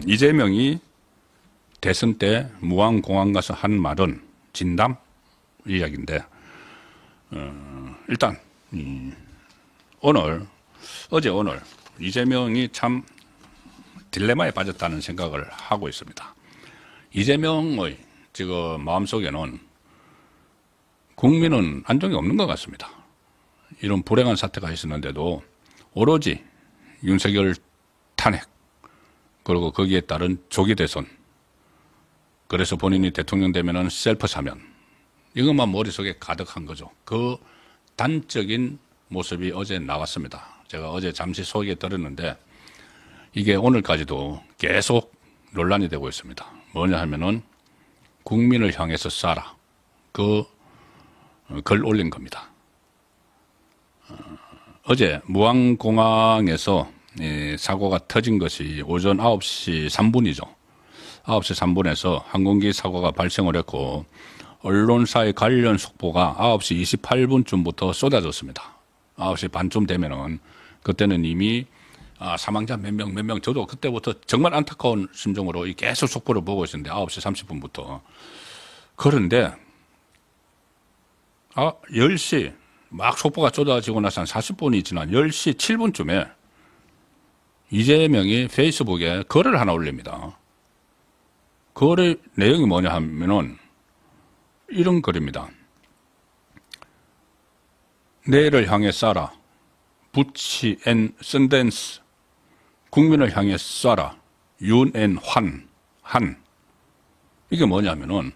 이재명이 대선 때 무안공항 가서 한 말은 진담 이야기인데, 일단 어제 오늘 이재명이 참 딜레마에 빠졌다는 생각을 하고 있습니다. 이재명의 지금 마음속에는 국민은 안정이 없는 것 같습니다. 이런 불행한 사태가 있었는데도 오로지 윤석열 탄핵, 그리고 거기에 따른 조기 대선, 그래서 본인이 대통령 되면은 셀프 사면, 이것만 머릿속에 가득한 거죠. 그 단적인 모습이 어제 나왔습니다. 제가 어제 잠시 소개해 드렸는데 이게 오늘까지도 계속 논란이 되고 있습니다. 뭐냐 하면은 국민을 향해서 쏴라, 그 글 올린 겁니다. 어제 무안공항에서 사고가 터진 것이 오전 9시 3분이죠. 9시 3분에서 항공기 사고가 발생을 했고, 언론사의 관련 속보가 9시 28분쯤부터 쏟아졌습니다. 9시 반쯤 되면은, 그때는 이미 사망자 몇 명, 저도 그때부터 정말 안타까운 심정으로 계속 속보를 보고 있었는데, 9시 30분부터. 그런데 10시 막 속보가 쏟아지고 나서 한 40분이 지난 10시 7분쯤에 이재명이 페이스북에 글을 하나 올립니다. 글의 내용이 뭐냐 하면은 이런 글입니다. 내를 향해 쏴라, 부치 앤 선댄스, 국민을 향해 쏴라, 윤 앤 한. 이게 뭐냐면은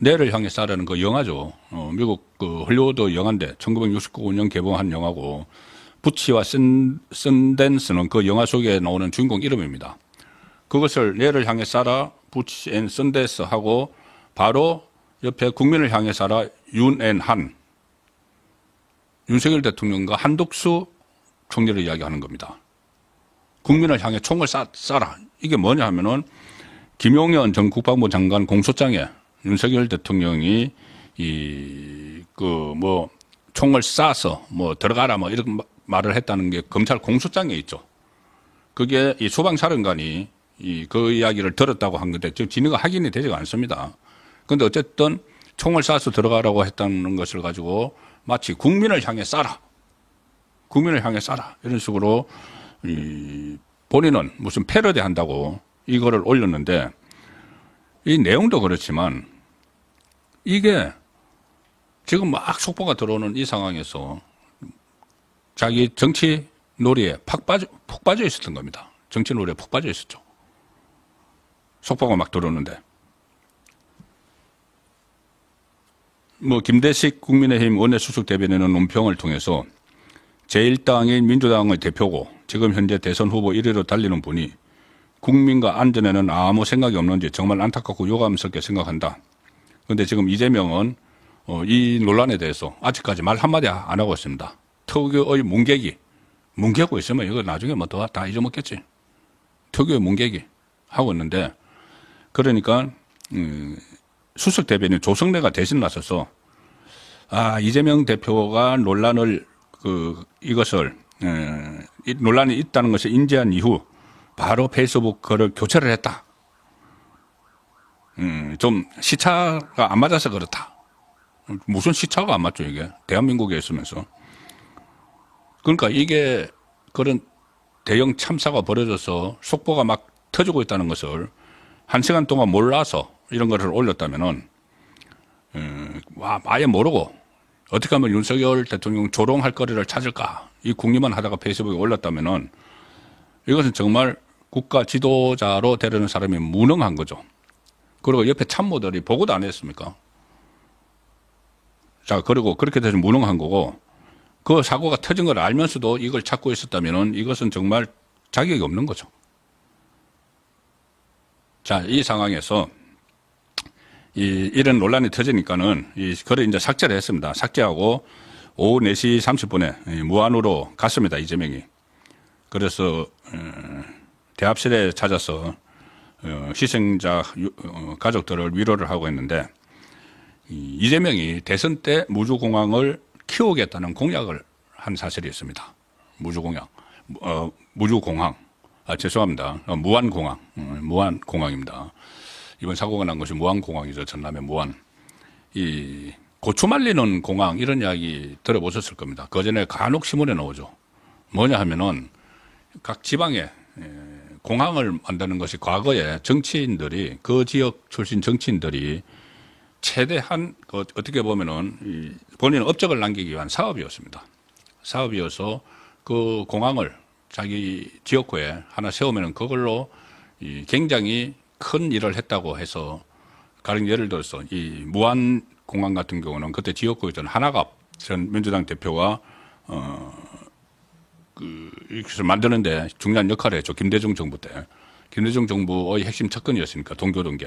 내를 향해 쏴라는 그 영화죠. 미국 그 헐리우드 영화인데 1969년 개봉한 영화고, 부치와 선댄스는 그 영화 속에 나오는 주인공 이름입니다. 그것을 내를 향해 쏴라, 부치 앤 선댄스 하고 바로 옆에 국민을 향해 쏴라, 윤 앤 한. 윤석열 대통령과 한덕수 총리를 이야기하는 겁니다. 국민을 향해 총을 쏴라. 이게 뭐냐 하면은 김용현 전 국방부 장관 공소장에 윤석열 대통령이 총을 쏴서 들어가라 이런 말을 했다는 게 검찰 공소장에 있죠. 그게 이 소방사령관이 그 이야기를 들었다고 한 건데 지금 진위가 확인이 되지가 않습니다. 그런데 어쨌든 총을 쏴서 들어가라고 했다는 것을 가지고 마치 국민을 향해 쏴라, 국민을 향해 쏴라 이런 식으로 본인은 무슨 패러디 한다고 이거를 올렸는데, 이 내용도 그렇지만 이게 지금 막 속보가 들어오는 이 상황에서 자기 정치 놀이에 푹 빠져 있었던 겁니다. 정치 놀이에 푹 빠져 있었죠. 속보가 막 들어오는데. 김대식 국민의힘 원내수석 대변인은 논평을 통해서 제1당인 민주당의 대표고 지금 현재 대선 후보 1위로 달리는 분이 국민과 안전에는 아무 생각이 없는지 정말 안타깝고 유감스럽게 생각한다. 그런데 지금 이재명은 이 논란에 대해서 아직까지 말 한마디 안 하고 있습니다. 특유의 뭉개고 있으면 이거 나중에 다 잊어먹겠지. 특유의 뭉개기 하고 있는데, 그러니까 수석 대변인 조성래가 대신 나서서 이재명 대표가 이것을 논란이 있다는 것을 인지한 이후 바로 페이스북 글을 교체를 했다. 좀 시차가 안 맞아서 그렇다. 무슨 시차가 안 맞죠, 이게. 대한민국에 있으면서. 그러니까 이게 그런 대형 참사가 벌어져서 속보가 막 터지고 있다는 것을 1시간 동안 몰라서 이런 것을 올렸다면은, 아예 모르고 어떻게 하면 윤석열 대통령 조롱할 거리를 찾을까, 이 궁리만 하다가 페이스북에 올렸다면은 이것은 정말 국가 지도자로 되려는 사람이 무능한 거죠. 그리고 옆에 참모들이 보고도 안 했습니까? 자, 그리고 그렇게 돼서 무능한 거고, 그 사고가 터진 걸 알면서도 이걸 찾고 있었다면은 이것은 정말 자격이 없는 거죠. 자, 이 상황에서 이런 논란이 터지니까는 이 글을 이제 삭제를 했습니다. 삭제하고 오후 4시 30분에 무안으로 갔습니다, 이재명이. 그래서 대합실에 찾아서 희생자 가족들을 위로를 하고 있는데, 이재명이 대선 때 무주공항을 키우겠다는 공약을 한 사실이 있습니다. 무주공항. 죄송합니다. 무안공항, 무안공항입니다. 이번 사고가 난 것이 무안공항이죠. 전남의 무안. 이 고추 말리는 공항 이런 이야기 들어보셨을 겁니다. 그 전에 간혹 신문에 나오죠. 뭐냐 하면은 각 지방에 공항을 만드는 것이 과거에 정치인들이 그 지역 출신 정치인들이 최대한 어떻게 보면은 본인 업적을 남기기 위한 사업이었습니다. 사업이어서 그 공항을 자기 지역구에 하나 세우면은 그걸로 굉장히 큰 일을 했다고 해서 가령 예를 들어서 이 무안 공항 같은 경우는 그때 지역구였던 하나갑 전 민주당 대표가 이것을 만드는데 중요한 역할을 했죠. 김대중 정부 때. 김대중 정부의 핵심 접근이었으니까 동교동계.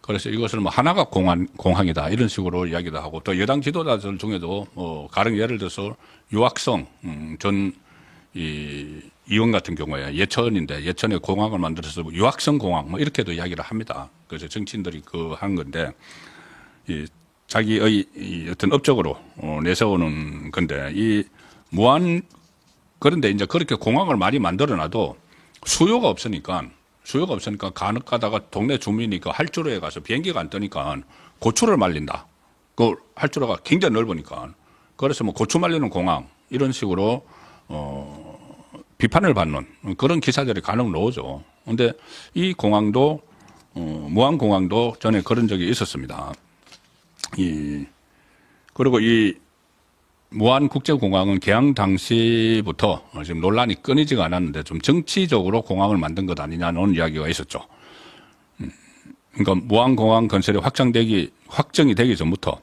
그래서 이것을 뭐 하나갑 공항이다 이런 식으로 이야기도 하고 또 여당 지도자들 중에도 가령 예를 들어서 유학성 전 의원 같은 경우에 예천인데 예천에 공항을 만들어서 유학성 공항 뭐 이렇게도 이야기를 합니다. 그래서 정치인들이 한 건데 자기의 어떤 업적으로 내세우는 건데 이 무안 그런데 이제 그렇게 공항을 많이 만들어놔도 수요가 없으니까 간혹 가다가 동네 주민이 그 할주로에 가서 비행기가 안 뜨니까 고추를 말린다. 그 할주로가 굉장히 넓으니까 그래서 뭐 고추 말리는 공항 이런 식으로 비판을 받는 그런 기사들이 간혹 나오죠. 근데 이 공항도 무안 공항도 전에 그런 적이 있었습니다. 그리고 이 무안 국제공항은 개항 당시부터 지금 논란이 끊이지가 않았는데 좀 정치적으로 공항을 만든 것 아니냐는 이야기가 있었죠. 그러니까 무안 공항 건설이 확정이 되기 전부터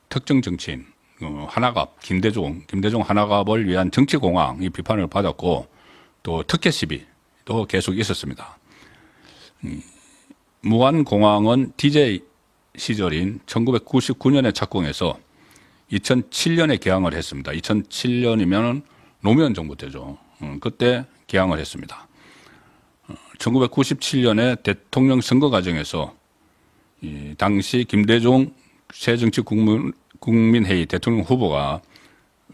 특정 정치인 하나갑 김대중 하나갑을 위한 정치공항 이 비판을 받았고 또 특혜 시비도 계속 있었습니다. 무안 공항은 DJ 시절인 1999년에 착공해서 2007년에 개항을 했습니다. 2007년이면 노무현 정부 때죠. 그때 개항을 했습니다. 1997년에 대통령 선거 과정에서 당시 김대중 새정치국민회의 대통령 후보가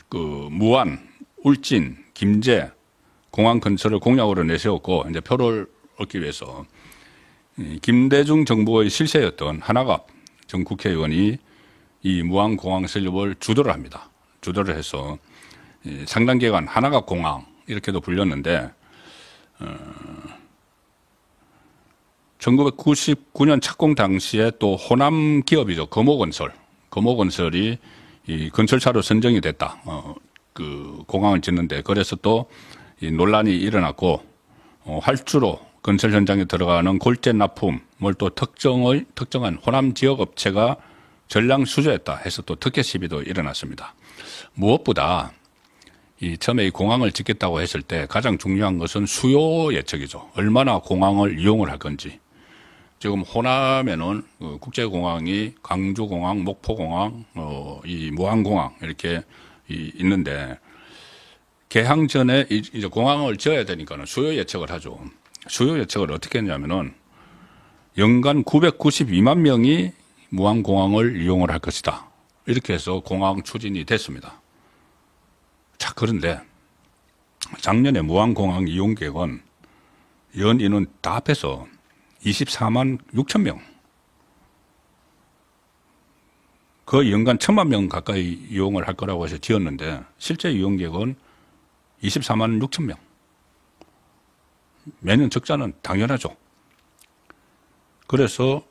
그 무안, 울진, 김제 공항 건설을 공약으로 내세웠고 이제 표를 얻기 위해서 김대중 정부의 실세였던 하나갑 전 국회의원이 이 무안 공항 설립을 주도를 합니다. 주도를 해서 상당 기간 하나갑 공항 이렇게도 불렸는데 1999년 착공 당시에 또 호남 기업이죠. 금호건설이 이 건설사로 선정이 됐다. 그 공항을 짓는데 그래서 또 이 논란이 일어났고 활주로 건설 현장에 들어가는 골재 납품을 또 특정한 호남 지역 업체가 전량 수주했다 해서 또 특혜 시비도 일어났습니다. 무엇보다 처음에 이 공항을 짓겠다고 했을 때 가장 중요한 것은 수요 예측이죠. 얼마나 공항을 이용을 할 건지. 지금 호남에는 국제공항이 광주공항, 목포공항, 이 무안공항 이렇게 있는데 개항 전에 이제 공항을 지어야 되니까는 수요 예측을 하죠. 수요 예측을 어떻게 했냐면은 연간 992만 명이 무안공항을 이용을 할 것이다. 이렇게 해서 공항 추진이 됐습니다. 자, 그런데 작년에 무안공항 이용 계획은 연인은 다 합해서 24만 6천 명. 거의 연간 1,000만 명 가까이 이용을 할 거라고 해서 지었는데 실제 이용 계획은 24만 6천 명. 매년 적자는 당연하죠. 그래서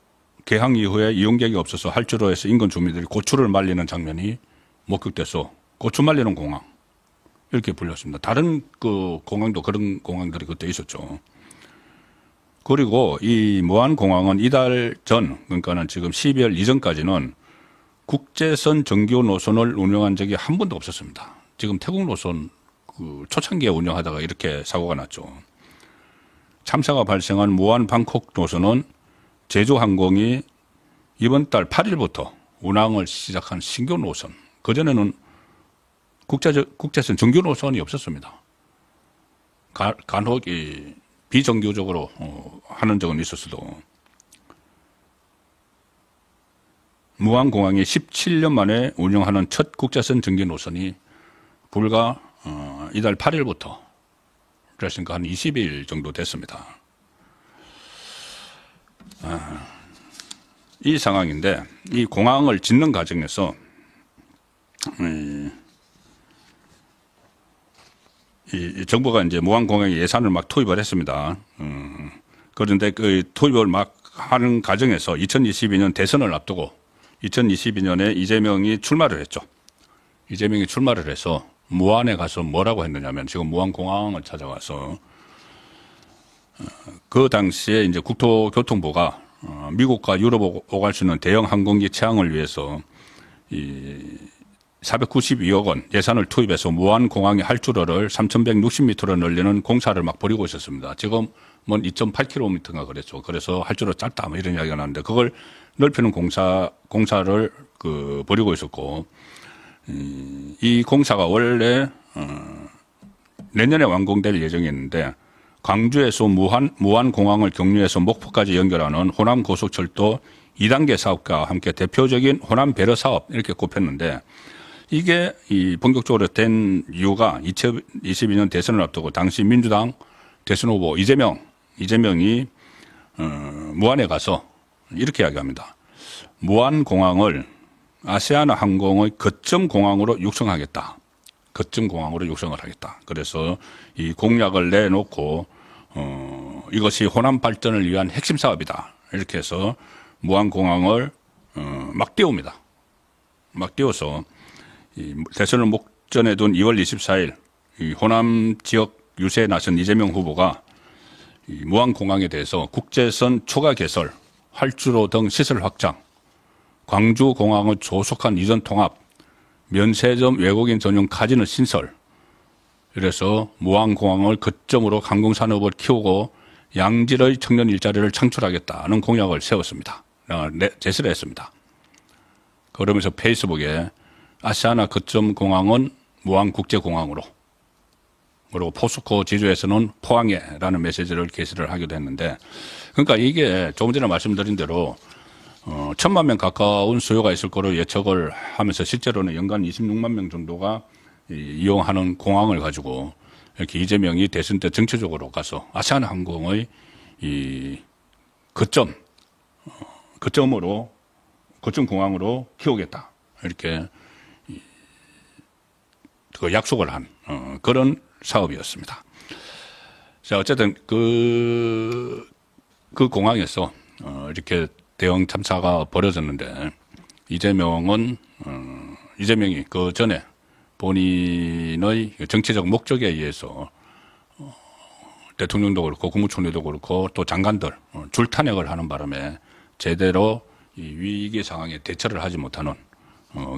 개항 이후에 이용 계획이 없어서 할주로에서 인근 주민들이 고추를 말리는 장면이 목격돼서 고추 말리는 공항 이렇게 불렸습니다. 다른 그 공항도 그런 공항들이 그때 있었죠. 그리고 이 무안공항은 이달 전, 그러니까는 지금 12월 이전까지는 국제선 정규 노선을 운영한 적이 한 번도 없었습니다. 지금 태국 노선 그 초창기에 운영하다가 이렇게 사고가 났죠. 참사가 발생한 무안 방콕 노선은 제주항공이 이번 달 8일부터 운항을 시작한 신규 노선. 그전에는 국제선 정규 노선이 없었습니다. 간혹 비정규적으로 하는 적은 있었어도 무안공항이 17년 만에 운영하는 첫 국제선 정규 노선이 불과 이달 8일부터 그랬으니까 한 20일 정도 됐습니다. 이 상황인데 이 공항을 짓는 과정에서 이 정부가 이제 무안공항에 예산을 막 투입을 했습니다. 그런데 그 투입을 막 하는 과정에서 2022년 대선을 앞두고 2022년에 이재명이 출마를 했죠. 이재명이 출마를 해서 무안에 가서 뭐라고 했느냐면 지금 무안공항을 찾아가서 그 당시에 이제 국토교통부가 미국과 유럽 오갈 수 있는 대형 항공기 채항을 위해서 이 492억 원 예산을 투입해서 무안공항의 활주로를 3,160m로 늘리는 공사를 막 벌이고 있었습니다. 지금 뭐 2.8km인가 그랬죠. 그래서 활주로 짧다 뭐 이런 이야기가 나는데 그걸 넓히는 공사를 벌이고 있었고 이 공사가 원래 내년에 완공될 예정이었는데 광주에서 무안공항을 경유해서 목포까지 연결하는 호남고속철도 2단계 사업과 함께 대표적인 호남 배려 사업 이렇게 꼽혔는데 이게 이 본격적으로 된 이유가 2022년 대선을 앞두고 당시 민주당 대선 후보 이재명이 무안에 가서 이렇게 이야기합니다. 무안공항을 아시아나항공의 거점 공항으로 육성하겠다. 거점 공항으로 육성을 하겠다. 그래서 이 공약을 내놓고 이것이 호남 발전을 위한 핵심 사업이다. 이렇게 해서 무안공항을 막 띄웁니다. 막 띄워서 이 대선을 목전에 둔 2월 24일 이 호남 지역 유세에 나선 이재명 후보가 이 무안공항에 대해서 국제선 초과 개설, 활주로 등 시설 확장, 광주공항의 조속한 이전 통합, 면세점 외국인 전용 카지노 신설, 그래서 무안공항을 거점으로 항공산업을 키우고 양질의 청년 일자리를 창출하겠다는 공약을 세웠습니다. 제시를 했습니다. 그러면서 페이스북에 아시아나 거점 공항은 무안국제공항으로, 그리고 포스코 지주에서는 포항에라는 메시지를 게시를 하기도 했는데, 그러니까 이게 조금 전에 말씀드린 대로 1,000만 명 가까운 수요가 있을 거로 예측을 하면서 실제로는 연간 26만 명 정도가 이용하는 공항을 가지고 이렇게 이재명이 대선 때 정치적으로 가서 아시아나항공의 이 거점 공항으로 키우겠다 이렇게 그 약속을 한 그런 사업이었습니다. 자, 어쨌든 그 공항에서 이렇게 대형 참사가 벌어졌는데 이재명이 그 전에 본인의 정치적 목적에 의해서 대통령도 그렇고 국무총리도 그렇고 또 장관들 줄탄핵을 하는 바람에 제대로 이 위기 상황에 대처를 하지 못하는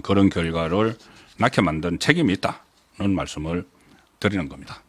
그런 결과를 낳게 만든 책임이 있다는 말씀을 드리는 겁니다.